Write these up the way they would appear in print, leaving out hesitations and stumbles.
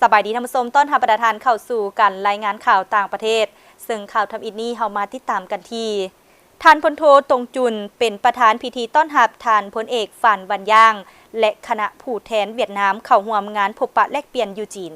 สบายดีท่านผู้ชมต้อนรับประธานเข้าสู่การรายงานข่าวต่างประเทศซึ่งข่าวทำอินนี้เฮามาติดตามกันที่ท่านพลโทตงจุนเป็นประธานพิธีต้อนรับท่านพลเอกฝานวันย่างและคณะผู้แทนเวียดนามเข้าร่วมงานพบปะแลกเปลี่ยนอยู่จีน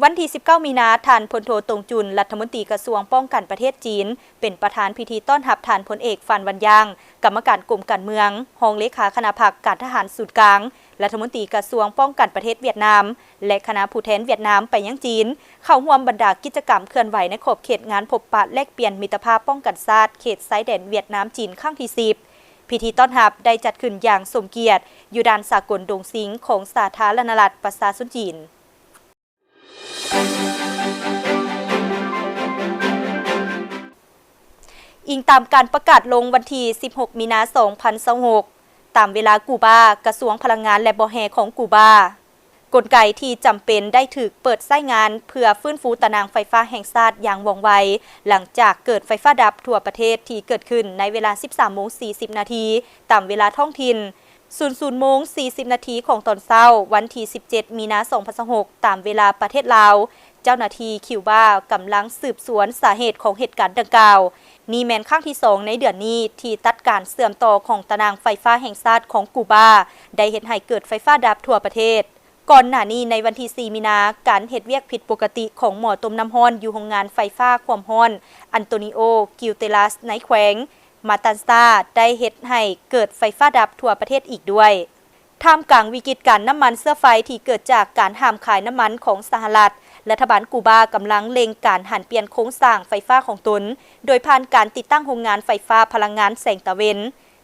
วันที่ 19 มีนาท่านพลโทตงจุนรัฐมนตรีกระทรวงป้องกันประเทศจีนเป็นประธานพิธีต้อนรับท่านพลเอกฝานวันย่างกรรมการกรมการเมืองรองเลขาคณะพรรคการทหารสูตรกลางรัฐมนตรีกระทรวงป้องกันประเทศเวียดนามและคณะผู้แทนเวียดนามไปยังจีนเข้าร่วมบรรดากิจกรรมเคลื่อนไหวในขอบเขตงานพบปะแลกเปลี่ยนมิตรภาพป้องกันชาติเขตชายแดนเวียดนามจีนครั้งที่ 10พิธีต้อนรับได้จัดขึ้นอย่างสมเกียรติอยู่ด่านสากลดงซิงของสาธารณรัฐประชาชนจีนอิงตามการประกาศลงวันที่ 16 มีนาคม 2026 ตามเวลากูบากระทรวงพลังงานและบ่อแห่ของกูบากลไกที่จำเป็นได้ถูกเปิดใช้งานเพื่อฟื้นฟูตารางไฟฟ้าแห่งชาติอย่างว่องไวหลังจากเกิดไฟฟ้าดับทั่วประเทศที่เกิดขึ้นในเวลา 13:40 นาทีตามเวลาท้องถิ่น 00:40 นาทีของตอนเช้าวันที่ 17 มีนาคม 2026 ตามเวลาประเทศลาวเจ้าหน้าที่คิวบากำลังสืบสวนสาเหตุของเหตุการณ์ดังกล่าวนี่แม้นครั้งที่ 2ในเดือนนี้ที่ตัดการเสื่อมต่อของตารางไฟฟ้าแห่งชาติของกูบาได้เฮ็ดให้เกิดไฟฟ้าดับทั่วประเทศก่อนหน้านี้ในวันที่ 4 มีนาการเฮ็ดเวียกผิดปกติของหม้อต้มน้ำร้อนอยู่โรงงานไฟฟ้าความร้อนอันโตนิโอกิวเตลัสในแขวงมาตันซาได้เฮ็ดให้เกิดไฟฟ้าดับทั่วประเทศอีกด้วยท่ามกลางวิกฤตการน้ำมันเสื้อไฟที่เกิดจากการห้ามขายน้ำมันของสหรัฐรัฐบาลกูบากำลังเล็งการหันเปลี่ยนโครงสร้างไฟฟ้าของตนโดยผ่านการติดตั้งโรงงานไฟฟ้าพลังงานแสงตะเวน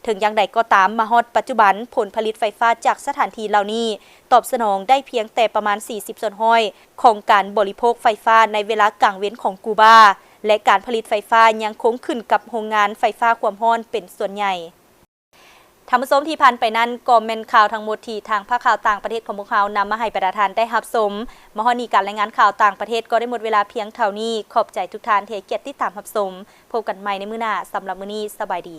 ถึงอย่างใดก็ตามมาฮอดปัจจุบันผลผลิตไฟฟ้าจากสถานที่เหล่านี้ตอบสนองได้เพียงแต่ประมาณ 40 ส่วนห้อยของการบริโภคไฟฟ้าในเวลากลางเว้นของกูบาและการผลิตไฟฟ้ายังคงขึ้นกับโรงงานไฟฟ้าความร้อนเป็นส่วนใหญ่ท่านผู้ชมที่ผ่านไปนั้นก็แม่นข่าวทั้งหมดที่ทางภาคข่าวต่างประเทศของพวกเรานำมาให้ประธานได้รับชมมหนีการรายงานข่าวต่างประเทศก็ได้หมดเวลาเพียงเท่านี้ขอบใจทุกท่านที่ให้เกียรติติดตามรับชมพบกันใหม่ในมื้อหน้าสำหรับมื้อนี้สบายดี